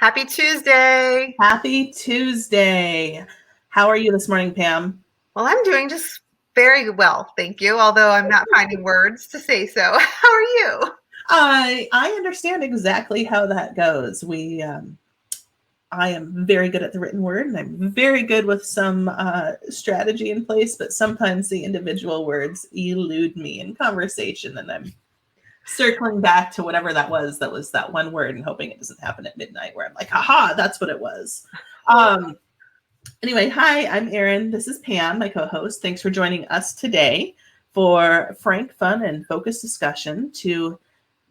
Happy Tuesday. Happy Tuesday. How are you this morning, Pam? Well, I'm doing just very well, thank you, although I'm not finding words to say so. How are you? I understand exactly how that goes. I am very good at the written word, and I'm very good with some strategy in place, but sometimes the individual words elude me in conversation, and I'm circling back to whatever that was that one word and hoping it doesn't happen at midnight where I'm like, haha, that's what it was. Anyway, hi, I'm Erin. This is Pam, my co-host. Thanks for joining us today for frank, fun, and focused discussion to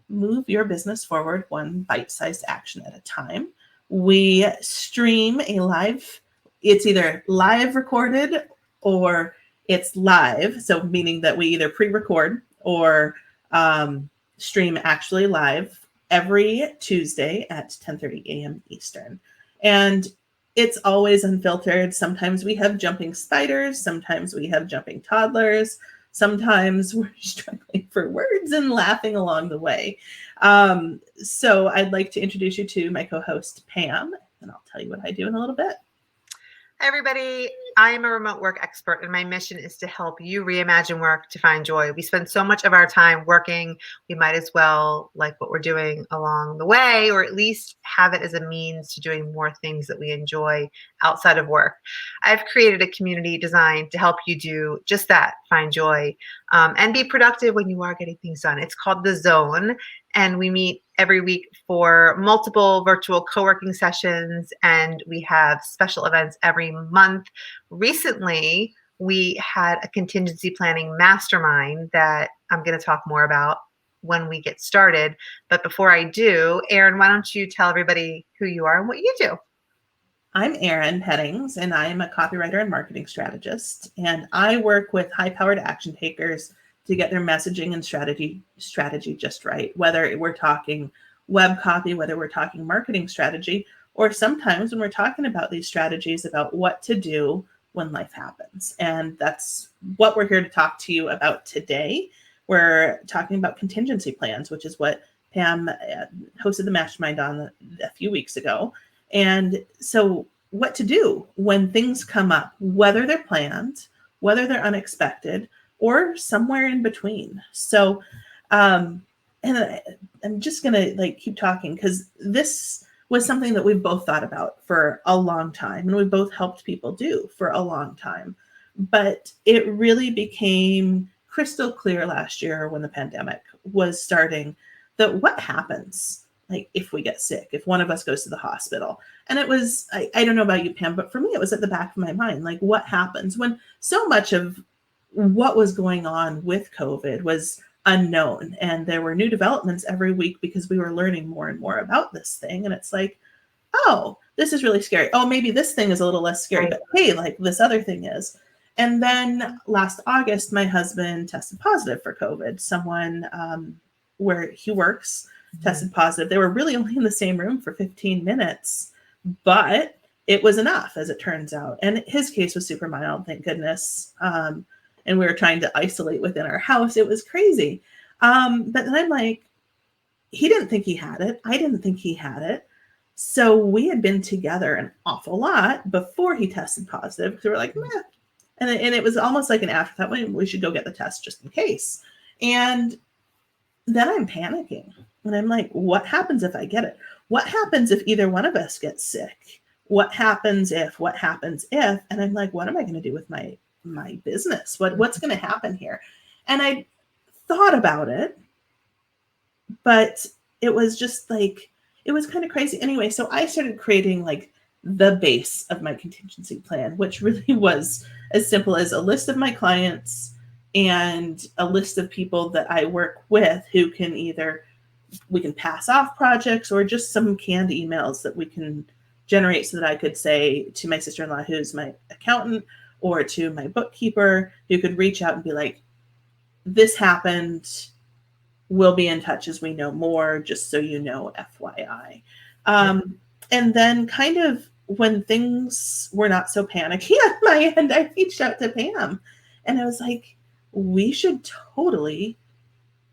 move your business forward one bite-sized action at a time. We stream a live, it's either live recorded or it's live. So meaning that we either pre-record or stream actually live every Tuesday at 10:30 a.m. Eastern. And it's always unfiltered. Sometimes we have jumping spiders. Sometimes we have jumping toddlers. Sometimes we're struggling for words and laughing along the way. So I'd like to introduce you to my co-host, Pam, and I'll tell you what I do in a little bit. Hi, everybody. I am a remote work expert, and my mission is to help you reimagine work to find joy. We spend so much of our time working, we might as well like what we're doing along the way, or at least have it as a means to doing more things that we enjoy outside of work. I've created a community designed to help you do just that, find joy, and be productive when you are getting things done. It's called The Zone, and we meet every week for multiple virtual co-working sessions, and we have special events every month. Recently, we had a contingency planning mastermind that I'm going to talk more about when we get started. But before I do, Erin, why don't you tell everybody who you are and what you do? I'm Erin Headings, and I am a copywriter and marketing strategist. And I work with high-powered action takers to get their messaging and strategy just right. Whether we're talking web copy, whether we're talking marketing strategy, or sometimes when we're talking about these strategies about what to do when life happens. And that's what we're here to talk to you about today. We're talking about contingency plans, which is what Pam hosted the mastermind on a few weeks ago. And so what to do when things come up, whether they're planned, whether they're unexpected, or somewhere in between. So, and I'm just going to keep talking because this was something that we've both thought about for a long time and we've both helped people do for a long time. But it really became crystal clear last year when the pandemic was starting that what happens if we get sick, if one of us goes to the hospital. And it was, I don't know about you, Pam, but for me, it was at the back of my mind, what happens when so much of what was going on with COVID was unknown. And there were new developments every week because we were learning more and more about this thing. And it's oh, this is really scary. Oh, maybe this thing is a little less scary, but hey, this other thing is. And then last August, my husband tested positive for COVID. Someone where he works tested positive. They were really only in the same room for 15 minutes, but it was enough, as it turns out. And his case was super mild, thank goodness. And we were trying to isolate within our house. It was crazy. But then I'm he didn't think he had it. I didn't think he had it. So we had been together an awful lot before he tested positive because we were meh. And it was almost like an afterthought. We should go get the test just in case. And then I'm panicking. And I'm what happens if I get it? What happens if either one of us gets sick? What happens if? And I'm what am I going to do with my business? What's going to happen here? And I thought about it, but it was just it was kind of crazy. Anyway, so I started creating the base of my contingency plan, which really was as simple as a list of my clients and a list of people that I work with who can we can pass off projects or just some canned emails that we can generate so that I could say to my sister-in-law, who's my accountant, or to my bookkeeper, who could reach out and be this happened. We'll be in touch as we know more, just so you know, FYI. And then kind of when things were not so panicky on my end, I reached out to Pam and I was we should totally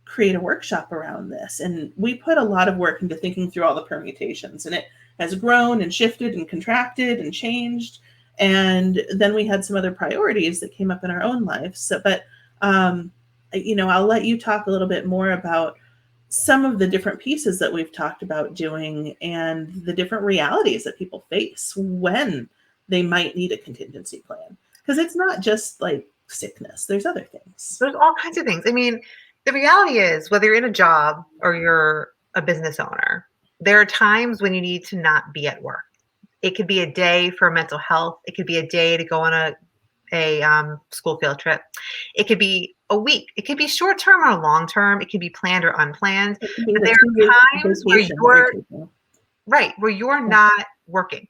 create a workshop around this. And we put a lot of work into thinking through all the permutations, and it has grown and shifted and contracted and changed. And then we had some other priorities that came up in our own lives. So, but, I'll let you talk a little bit more about some of the different pieces that we've talked about doing and the different realities that people face when they might need a contingency plan. Because it's not just like sickness, there's other things. There's all kinds of things. I mean, the reality is, whether you're in a job or you're a business owner, there are times when you need to not be at work. It could be a day for mental health. It could be a day to go on a school field trip. It could be a week. It could be short term or long term. It could be planned or unplanned. But there are times where you're not working.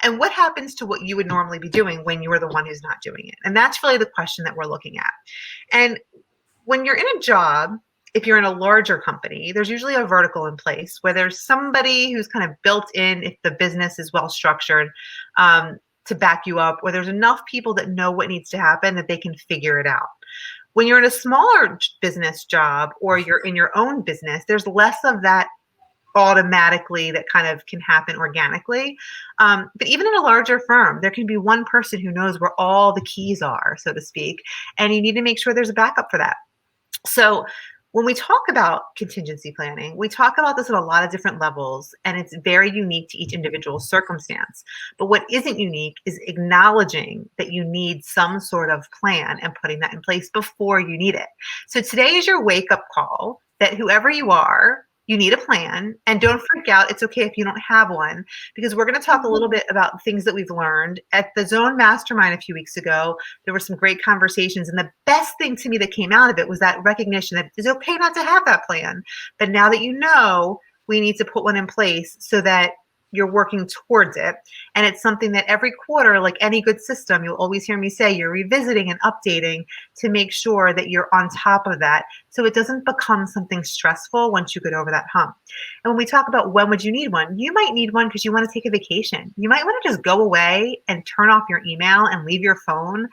And what happens to what you would normally be doing when you're the one who's not doing it? And that's really the question that we're looking at. And when you're in a job, if you're in a larger company, there's usually a vertical in place where there's somebody who's kind of built in, if the business is well structured, to back you up, where there's enough people that know what needs to happen that they can figure it out. When you're in a smaller business job or you're in your own business, there's less of that automatically that kind of can happen organically. But even in a larger firm, there can be one person who knows where all the keys are, so to speak, and you need to make sure there's a backup for that. So when we talk about contingency planning, we talk about this at a lot of different levels, and it's very unique to each individual circumstance. But what isn't unique is acknowledging that you need some sort of plan and putting that in place before you need it. So today is your wake-up call that whoever you are, you need a plan, and don't freak out. It's okay if you don't have one, because we're going to talk a little bit about things that we've learned at the Zone Mastermind a few weeks ago. There were some great conversations, and the best thing to me that came out of it was that recognition that it's okay not to have that plan, but now that you know, we need to put one in place so that you're working towards it. And it's something that every quarter, like any good system, you'll always hear me say, you're revisiting and updating to make sure that you're on top of that, so it doesn't become something stressful once you get over that hump. And when we talk about when would you need one, you might need one because you want to take a vacation. You might want to just go away and turn off your email and leave your phone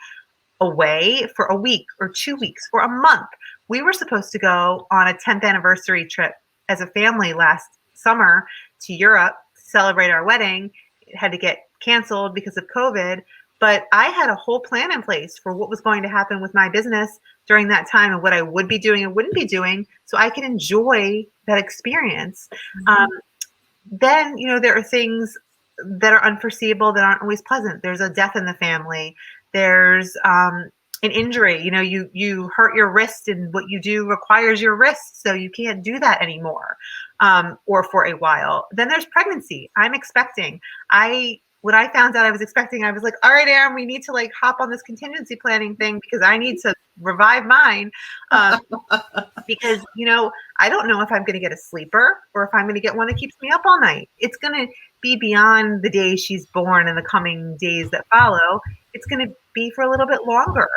away for a week or 2 weeks or a month. We were supposed to go on a 10th anniversary trip as a family last summer to Europe, celebrate our wedding. It had to get canceled because of COVID, but I had a whole plan in place for what was going to happen with my business during that time and what I would be doing and wouldn't be doing, so I could enjoy that experience. Then, there are things that are unforeseeable that aren't always pleasant. There's a death in the family. There's an injury. You hurt your wrist, and what you do requires your wrist, so you can't do that anymore, or for a while. Then there's pregnancy. I'm expecting. When I found out I was expecting, I was like, all right, Aaron, we need to hop on this contingency planning thing because I need to revive mine. Because, I don't know if I'm going to get a sleeper or if I'm going to get one that keeps me up all night. It's going to be beyond the day she's born and the coming days that follow. It's going to be for a little bit longer,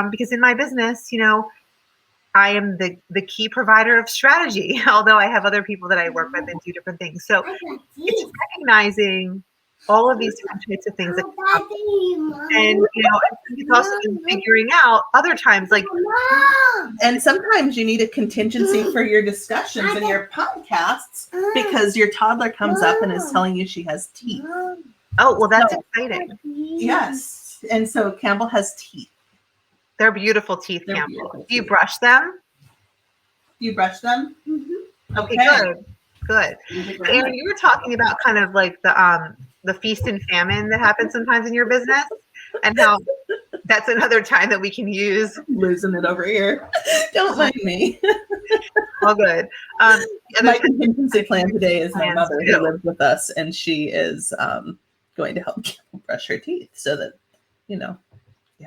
because in my business, I am the key provider of strategy, although I have other people that I work with and do different things. So it's recognizing all of these different types of things that come up. And it's also figuring out other times, and sometimes you need a contingency for your discussions and your podcasts because your toddler comes up and is telling you she has teeth. Oh, well, that's exciting. Yes. And so Campbell has teeth. They're beautiful teeth, Campbell. Do you brush them? You brush them? Mm-hmm. Okay, good. Aaron, you were talking about kind of the feast and famine that happens sometimes in your business, and how that's another time that we can use. Losing it over here. Don't mind me. All good. My contingency plan today is my mother who lives with us, and she is going to help Campbell brush her teeth so that, yeah.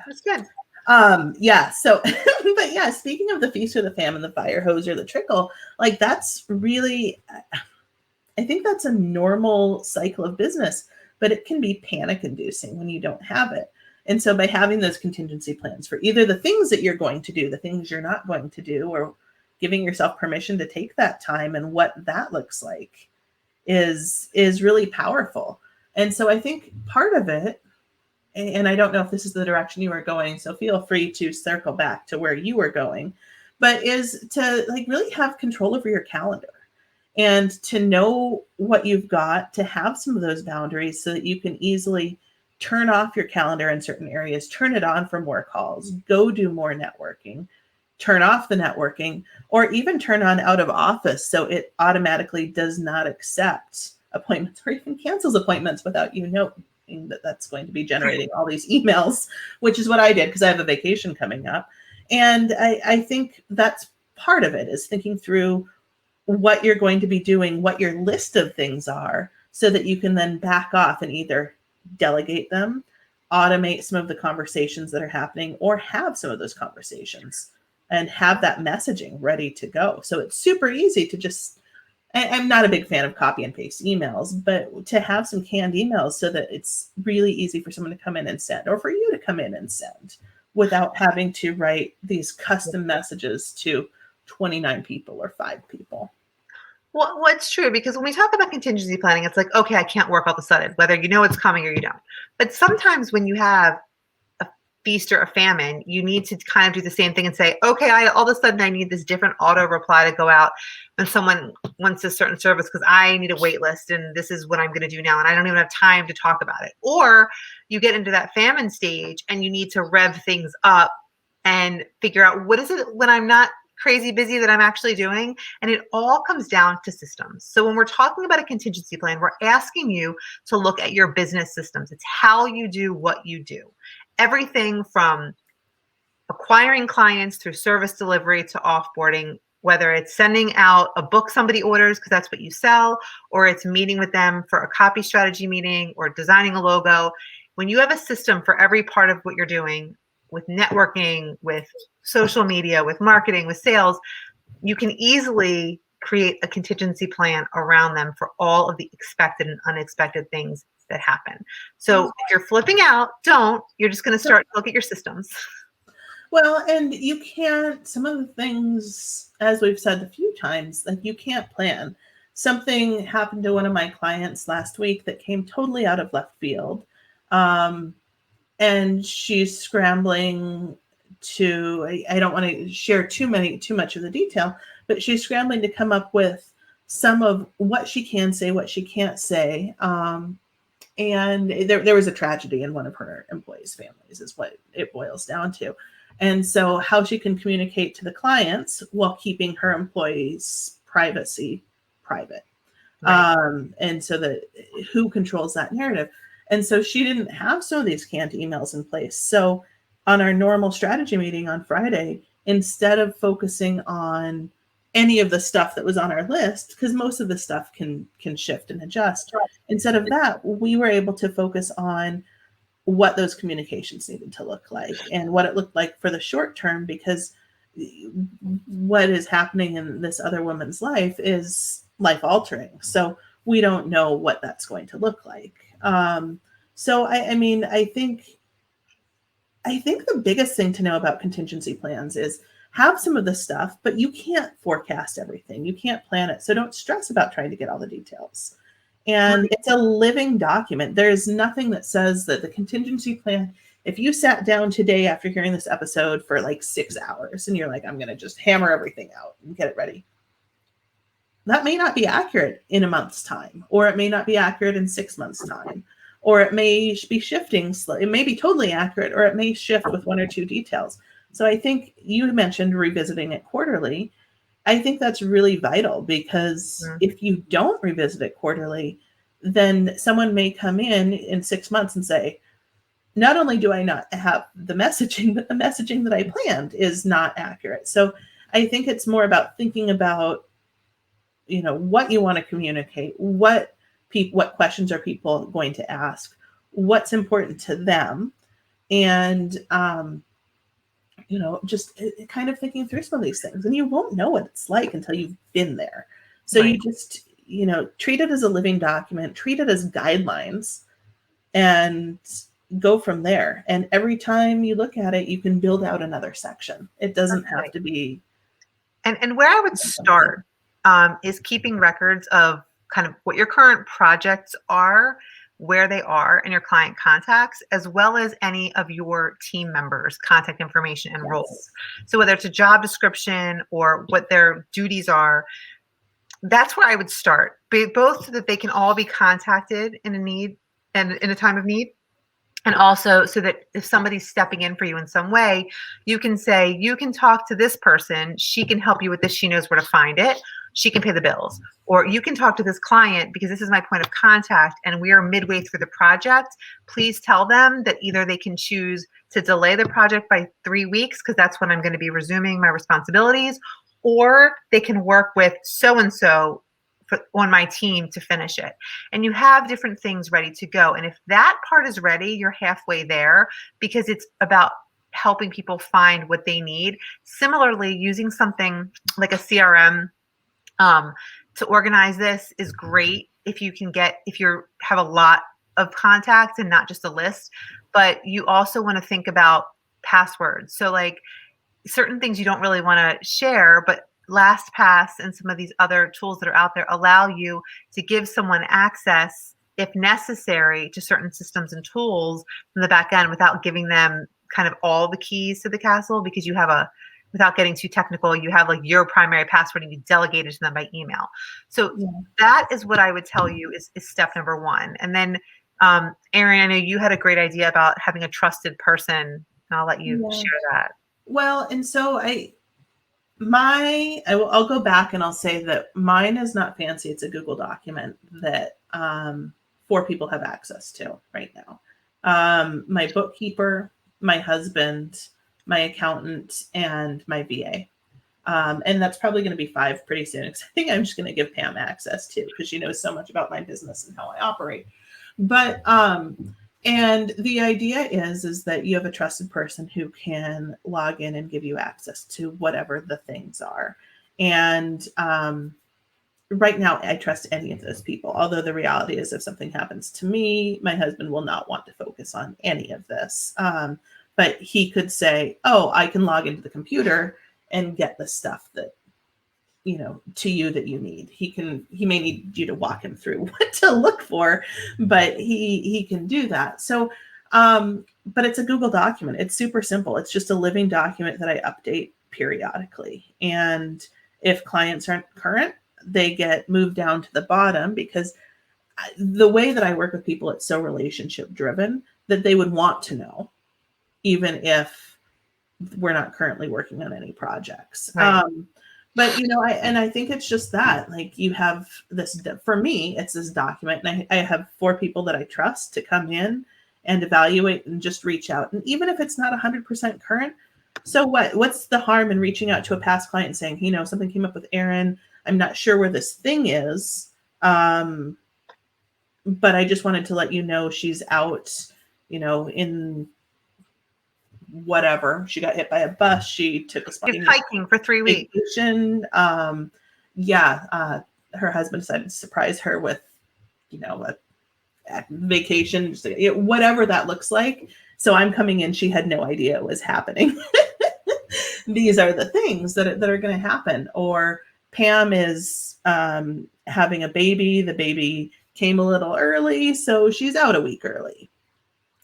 That's good. So, but yeah, speaking of the feast or the famine, the fire hose or the trickle, that's really, I think that's a normal cycle of business, but it can be panic inducing when you don't have it. And so by having those contingency plans for either the things that you're going to do, the things you're not going to do, or giving yourself permission to take that time and what that looks like is really powerful. And so I think part of it, and I don't know if this is the direction you are going, so feel free to circle back to where you were going, but is to really have control over your calendar And to know what you've got, to have some of those boundaries so that you can easily turn off your calendar in certain areas, turn it on for more calls, go do more networking, turn off the networking, or even turn on out of office so it automatically does not accept appointments or even cancels appointments without you knowing that that's going to be generating all these emails, which is what I did because I have a vacation coming up. And I think that's part of it, is thinking through what you're going to be doing, what your list of things are, so that you can then back off and either delegate them, automate some of the conversations that are happening, or have some of those conversations and have that messaging ready to go. So it's super easy to just, I'm not a big fan of copy and paste emails, but to have some canned emails so that it's really easy for someone to come in and send, or for you to come in and send, without having to write these custom messages to 29 people or 5 people. Well, it's true, because when we talk about contingency planning, it's like, okay, I can't work all of a sudden, whether you know it's coming or you don't. But sometimes when you have a feast or a famine, you need to kind of do the same thing and say, okay, all of a sudden I need this different auto reply to go out when someone wants a certain service because I need a wait list and this is what I'm going to do now. And I don't even have time to talk about it. Or you get into that famine stage and you need to rev things up and figure out what is it when I'm not crazy busy that I'm actually doing. And it all comes down to systems. So when we're talking about a contingency plan, we're asking you to look at your business systems. It's how you do what you do. Everything from acquiring clients through service delivery to offboarding, whether it's sending out a book somebody orders because that's what you sell, or it's meeting with them for a copy strategy meeting or designing a logo. When you have a system for every part of what you're doing, with networking, with social media, with marketing, with sales, you can easily create a contingency plan around them for all of the expected and unexpected things that happen. So if you're flipping out, don't. You're just going to start to look at your systems. Well, and you can't, some of the things, as we've said a few times, like you can't plan. Something happened to one of my clients last week that came totally out of left field. And she's scrambling to, I don't want to share too much of the detail, but she's scrambling to come up with some of what she can say, what she can't say. And there was a tragedy in one of her employees' families is what it boils down to. And so how she can communicate to the clients while keeping her employees' privacy private. Right. And so that who controls that narrative. And so she didn't have some of these canned emails in place. So on our normal strategy meeting on Friday, instead of focusing on any of the stuff that was on our list, because most of the stuff can shift and adjust, instead of that, we were able to focus on what those communications needed to look like and what it looked like for the short term, because what is happening in this other woman's life is life altering. So we don't know what that's going to look like. So I mean, I think the biggest thing to know about contingency plans is have some of the stuff, but you can't forecast everything. You can't plan it. So don't stress about trying to get all the details. And it's a living document. There's nothing that says that the contingency plan, if you sat down today after hearing this episode for like 6 hours and you're like, I'm going to just hammer everything out and get it ready, that may not be accurate in a month's time, or it may not be accurate in 6 months' time, or it may be shifting. It may be totally accurate, or it may shift with 1 or 2 details. So I think you mentioned revisiting it quarterly. I think that's really vital, because if you don't revisit it quarterly, then someone may come in 6 months and say, not only do I not have the messaging, but the messaging that I planned is not accurate. So I think it's more about thinking about, what you want to communicate, what questions are people going to ask, what's important to them, and just kind of thinking through some of these things. And you won't know what it's like until you've been there. So right. You just, treat it as a living document, treat it as guidelines, and go from there. And every time you look at it, you can build out another section. It doesn't have to be. And where I would start is keeping records of kind of what your current projects are, where they are, and your client contacts, as well as any of your team members' contact information and roles. So whether it's a job description or what their duties are, that's where I would start, both so that they can all be contacted in a need and in a time of need, and also so that if somebody's stepping in for you in some way, you can say, you can talk to this person. She can help you with this. She knows where to find it. She can pay the bills. Or you can talk to this client because this is my point of contact and we are midway through the project. Please tell them that either they can choose to delay the project by 3 weeks because that's when I'm going to be resuming my responsibilities, or they can work with so and so on my team to finish it. And you have different things ready to go. And if that part is ready, you're halfway there because it's about helping people find what they need. Similarly, using something like a CRM to organize this is great if you have a lot of contacts and not just a list, but you also want to think about passwords. So like certain things you don't really want to share, but LastPass and some of these other tools that are out there allow you to give someone access, if necessary, to certain systems and tools from the back end without giving them kind of all the keys to the castle, because you have without getting too technical, you have like your primary password and you delegate it to them by email. So that is what I would tell you is step number one. And then, Erin, I know you had a great idea about having a trusted person, and I'll let you share that. Well, and so I'll go back and I'll say that mine is not fancy. It's a Google document that 4 people have access to right now. My bookkeeper, my husband, my accountant, and my VA. And that's probably going to be 5 pretty soon, because I think I'm just going to give Pam access too, because she knows so much about my business and how I operate. But and the idea is that you have a trusted person who can log in and give you access to whatever the things are. And right now, I trust any of those people. Although the reality is, if something happens to me, my husband will not want to focus on any of this. But he could say, "Oh, I can log into the computer and get the stuff that to you that you need." He may need you to walk him through what to look for, but he can do that. So but it's a Google document. It's super simple. It's just a living document that I update periodically. And if clients aren't current, they get moved down to the bottom, because the way that I work with people, it's so relationship driven that they would want to know, even if we're not currently working on any projects. Right. But I think it's just that, like, you have this, for me, it's this document, and I have 4 people that I trust to come in and evaluate and just reach out. And even if it's not 100% current, so what's the harm in reaching out to a past client and saying, something came up with Erin, I'm not sure where this thing is, but I just wanted to let you know she's out, in whatever. She got hit by a bus. She took a She's hiking for 3 weeks. Vacation. Her husband decided to surprise her with, a vacation, whatever that looks like. So I'm coming in. She had no idea it was happening. These are the things that are going to happen. Or Pam is having a baby. The baby came a little early, so she's out a week early.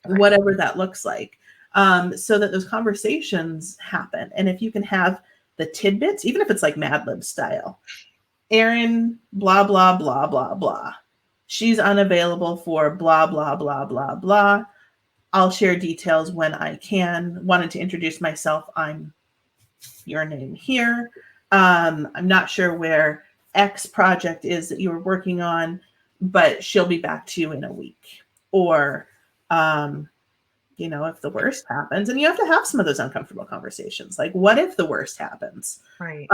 Right. Whatever that looks like. So that those conversations happen. And if you can have the tidbits, even if it's like Mad Lib style, Erin, blah, blah, blah, blah, blah. She's unavailable for blah, blah, blah, blah, blah. I'll share details when I can. Wanted to introduce myself. I'm your name here. I'm not sure where X project is that you were working on, but she'll be back to you in a week. Or, if the worst happens, and you have to have some of those uncomfortable conversations, like, what if the worst happens? Right.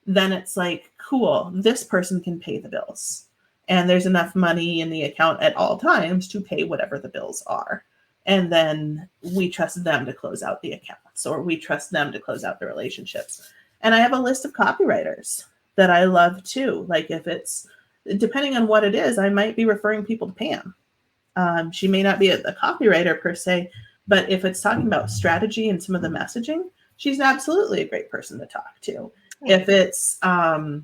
Then it's like, cool, this person can pay the bills, and there's enough money in the account at all times to pay whatever the bills are. And then we trust them to close out the accounts, or we trust them to close out the relationships. And I have a list of copywriters that I love too. Like, if it's, depending on what it is, I might be referring people to Pam. She may not be a copywriter per se, but if it's talking about strategy and some of the messaging, she's absolutely a great person to talk to. If it's, a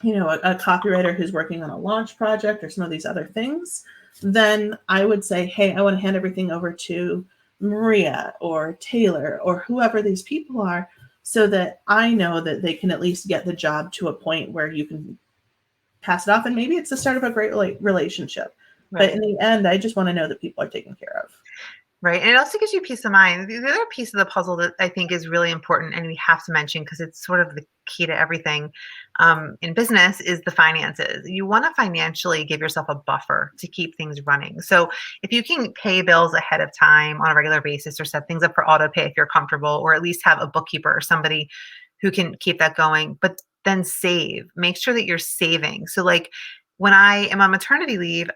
copywriter who's working on a launch project or some of these other things, then I would say, hey, I want to hand everything over to Maria or Taylor or whoever these people are, so that I know that they can at least get the job to a point where you can pass it off. And maybe it's the start of a great relationship. But Right. in the end, I just want to know that people are taken care of. Right. And it also gives you peace of mind. The other piece of the puzzle that I think is really important and we have to mention because it's sort of the key to everything in business is the finances. You want to financially give yourself a buffer to keep things running. So if you can pay bills ahead of time on a regular basis or set things up for auto pay if you're comfortable, or at least have a bookkeeper or somebody who can keep that going, but then save, make sure that you're saving. So like when I am on maternity leave,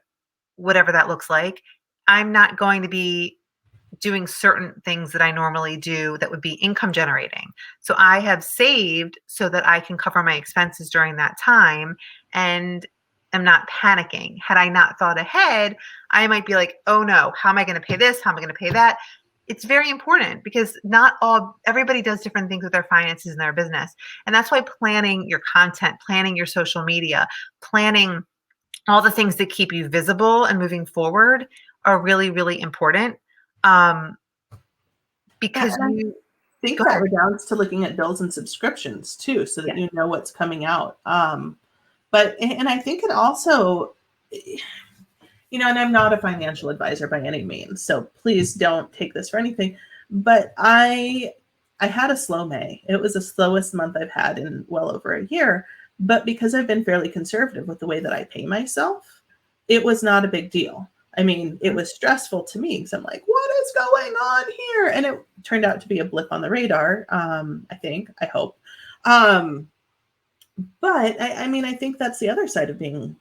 whatever that looks like, I'm not going to be doing certain things that I normally do that would be income generating. So I have saved so that I can cover my expenses during that time and am not panicking. Had I not thought ahead, I might be like, oh no, how am I going to pay this? How am I going to pay that? It's very important because everybody does different things with their finances and their business. And that's why planning your content, planning your social media, planning all the things that keep you visible and moving forward are really, really important. Um, because And I you think go that ahead. redounds to looking at bills and subscriptions too, so that Yeah. you know what's coming out. And I think it also, and I'm not a financial advisor by any means, so please don't take this for anything. But I had a slow May. It was the slowest month I've had in well over a year. But because I've been fairly conservative with the way that I pay myself, it was not a big deal. I mean, it was stressful to me because I'm like, what is going on here? And it turned out to be a blip on the radar. I hope. Um, but I mean, I think that's the other side of being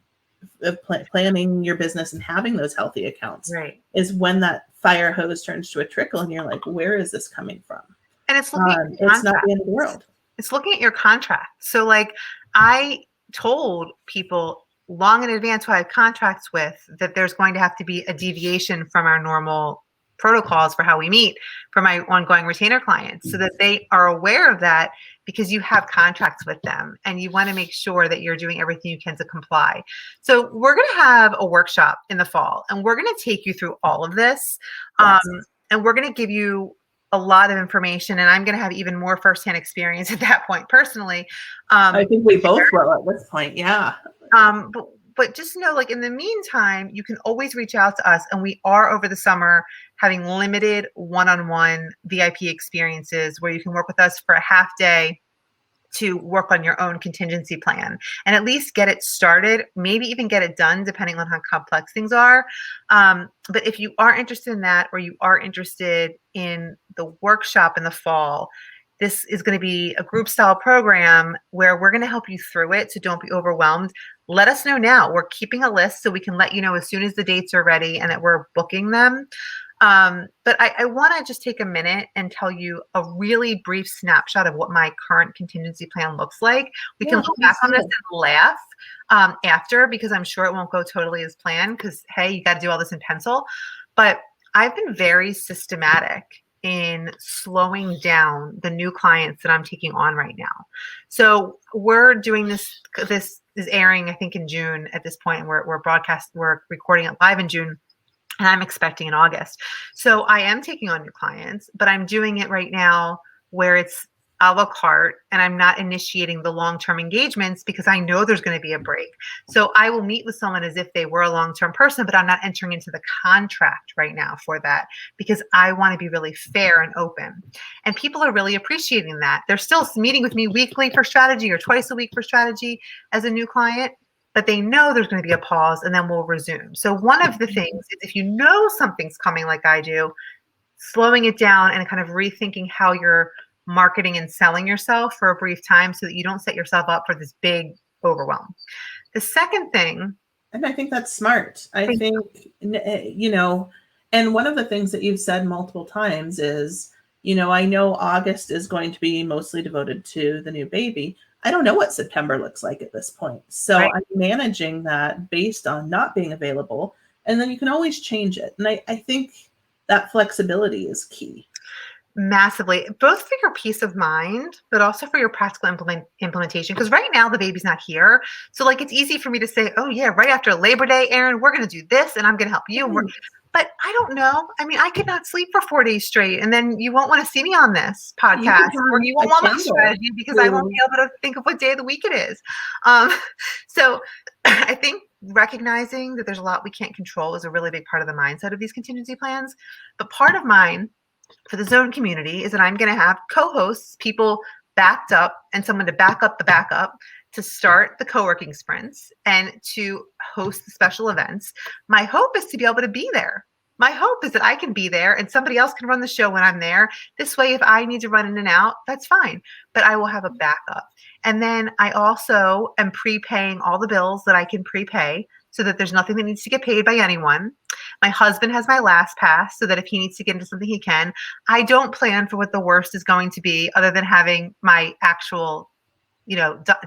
planning your business and having those healthy accounts Right. is when that fire hose turns to a trickle and you're like, where is this coming from? And it's looking at your It's not contract. the end of the world. It's looking at your contract. So like I told people long in advance who I had contracts with that there's going to have to be a deviation from our normal protocols for how we meet for my ongoing retainer clients so that they are aware of that because you have contracts with them and you want to make sure that you're doing everything you can to comply. So we're going to have a workshop in the fall and we're going to take you through all of this. Yes. And we're going to give you a lot of information and I'm going to have even more firsthand experience at that point personally. I think we both will at this point. Yeah. But just know, like in the meantime, you can always reach out to us, and we are over the summer having limited one-on-one VIP experiences where you can work with us for a half day to work on your own contingency plan and at least get it started, maybe even get it done, depending on how complex things are. But if you are interested in that, or you are interested in the workshop in the fall, this is going to be a group style program where we're going to help you through it. So don't be overwhelmed. Let us know now. We're keeping a list so we can let you know as soon as the dates are ready and that we're booking them. But I want to just take a minute and tell you a really brief snapshot of what my current contingency plan looks like. We can look back on this and laugh after because I'm sure it won't go totally as planned because, hey, you got to do all this in pencil. But I've been very systematic in slowing down the new clients that I'm taking on right now. So we're doing this is airing, I think, in June at this point. We're recording it live in June. And I'm expecting in August. So I am taking on new clients, but I'm doing it right now where it's a la carte and I'm not initiating the long-term engagements because I know there's going to be a break. So I will meet with someone as if they were a long-term person, but I'm not entering into the contract right now for that because I want to be really fair and open. And people are really appreciating that. They're still meeting with me weekly for strategy or twice a week for strategy as a new client, but they know there's going to be a pause and then we'll resume. So one of the things is if you know something's coming like I do, slowing it down and kind of rethinking how you're marketing and selling yourself for a brief time so that you don't set yourself up for this big overwhelm. The second thing, and I think that's smart. I think, and one of the things that you've said multiple times is, I know August is going to be mostly devoted to the new baby. I don't know what September looks like at this point. So right? I'm managing that based on not being available. And then you can always change it. And I think that flexibility is key. Massively, both for your peace of mind, but also for your practical implementation. Because right now the baby's not here. So like it's easy for me to say, oh yeah, right after Labor Day, Erin, we're going to do this and I'm going to help you. But I don't know. I mean, I could not sleep for 4 days straight, and then you won't want to see me on this You could podcast, or have you a won't want my candle strategy because I won't to be able to think of what day of the week it is. Um, so I think recognizing that there's a lot we can't control is a really big part of the mindset of these contingency plans. But part of mine for the zone community is that I'm going to have co-hosts, people backed up, and someone to back up the backup to start the co-working sprints and to host the special events. My hope is to be able to be there. My hope is that I can be there and somebody else can run the show when I'm there. This way, if I need to run in and out, that's fine, but I will have a backup. And then I also am prepaying all the bills that I can prepay so that there's nothing that needs to get paid by anyone. My husband has my last pass so that if he needs to get into something, he can. I don't plan for what the worst is going to be other than having my actual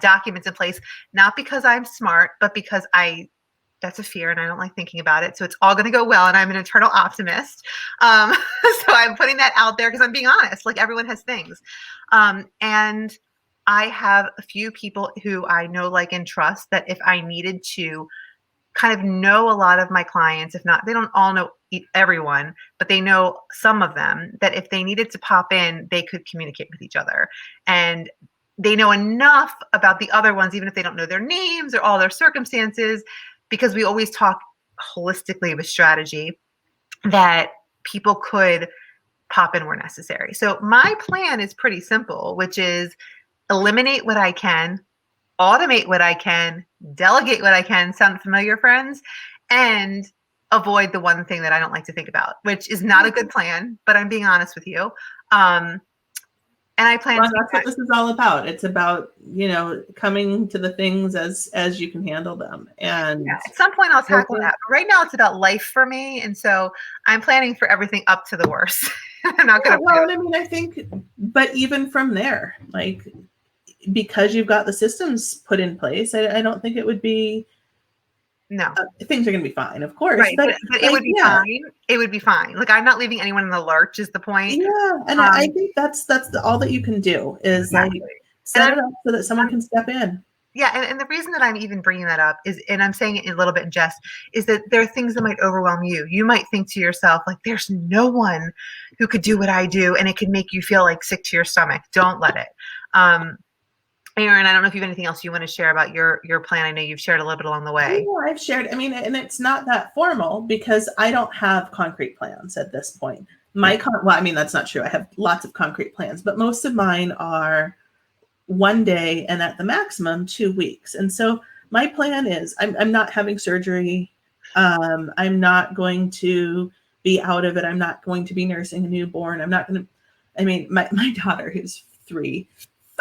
documents in place, not because I'm smart, but because that's a fear and I don't like thinking about it. So it's all going to go well. And I'm an eternal optimist. So I'm putting that out there because I'm being honest, like everyone has things. And I have a few people who I know, like, and trust that if I needed to kind of know a lot of my clients, if not, they don't all know everyone, but they know some of them, that if they needed to pop in, they could communicate with each other. And they know enough about the other ones, even if they don't know their names or all their circumstances, because we always talk holistically with strategy, that people could pop in where necessary. So my plan is pretty simple, which is eliminate what I can, automate what I can, delegate what I can. Sound familiar, friends? And avoid the one thing that I don't like to think about, which is not a good plan, but I'm being honest with you. And I plan to. That's what this is all about. It's about, coming to the things as you can handle them. And at some point I'll tackle that. But right now it's about life for me. And so I'm planning for everything up to the worst. I'm not going to. Well, I mean, I think, but even from there, like, because you've got the systems put in place, I don't think it would be. No, things are going to be fine, of course. Right, but it would be fine. It would be fine. Like, I'm not leaving anyone in the lurch is the point. Yeah, and I think that's all that you can do is exactly. Like set it up so that someone can step in. Yeah, and the reason that I'm even bringing that up is, and I'm saying it a little bit in jest, is that there are things that might overwhelm you. You might think to yourself, like, there's no one who could do what I do, and it could make you feel like sick to your stomach. Don't let it. Erin, I don't know if you have anything else you want to share about your plan. I know you've shared a little bit along the way. Yeah, I've shared. I mean, and it's not that formal because I don't have concrete plans at this point. Well, I mean, that's not true. I have lots of concrete plans, but most of mine are one day and at the maximum 2 weeks. And so my plan is I'm not having surgery. I'm not going to be out of it. I'm not going to be nursing a newborn. I'm not going to, I mean, my daughter, who's 3,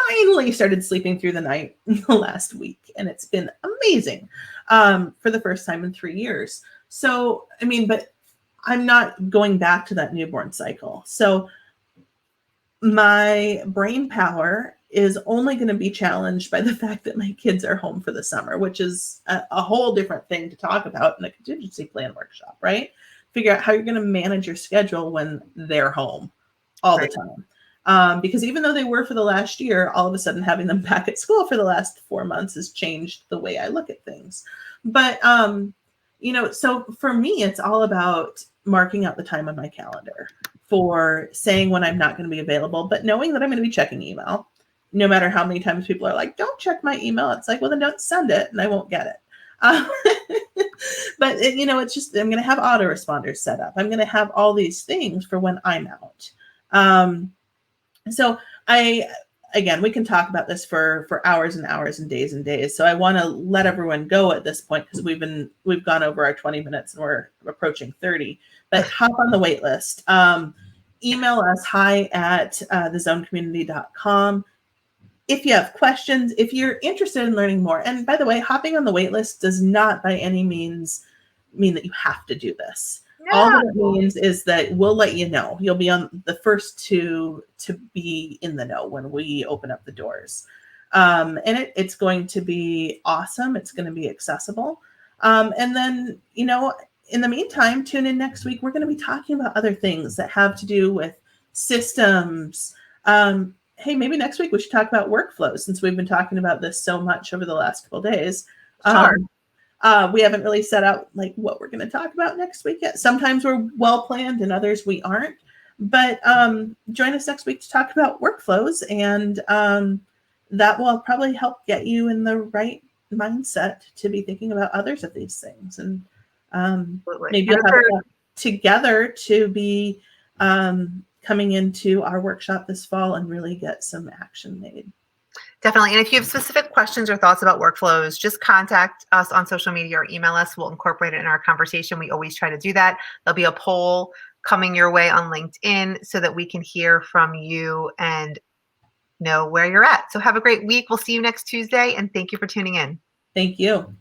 finally started sleeping through the night in the last week. And it's been amazing for the first time in 3 years. So, I mean, but I'm not going back to that newborn cycle. So my brain power is only going to be challenged by the fact that my kids are home for the summer, which is a whole different thing to talk about in a contingency plan workshop, right? Figure out how you're going to manage your schedule when they're home all the time. Because even though they were for the last year, all of a sudden having them back at school for the last 4 months has changed the way I look at things. But, so for me, it's all about marking out the time on my calendar for saying when I'm not going to be available, but knowing that I'm going to be checking email, no matter how many times people are like, don't check my email. It's like, well, then don't send it and I won't get it. But, it's just, I'm going to have autoresponders set up. I'm going to have all these things for when I'm out. So again, we can talk about this for hours and hours and days. So I want to let everyone go at this point because we've gone over our 20 minutes and we're approaching 30, but hop on the wait list. Email us hi@thezonecommunity.com. If you have questions, if you're interested in learning more, and by the way, hopping on the wait list does not by any means mean that you have to do this. No. All that it means is that we'll let you know. You'll be on the first to be in the know when we open up the doors. And it's going to be awesome. It's going to be accessible. And then, in the meantime, tune in next week. We're going to be talking about other things that have to do with systems. Hey, maybe next week we should talk about workflows since we've been talking about this so much over the last couple of days. Sure. We haven't really set out like what we're going to talk about next week yet. Sometimes we're well planned and others we aren't. But join us next week to talk about workflows, and that will probably help get you in the right mindset to be thinking about others of these things. And maybe you'll have enough together to be coming into our workshop this fall and really get some action made. Definitely. And if you have specific questions or thoughts about workflows, just contact us on social media or email us. We'll incorporate it in our conversation. We always try to do that. There'll be a poll coming your way on LinkedIn so that we can hear from you and know where you're at. So have a great week. We'll see you next Tuesday, and thank you for tuning in. Thank you.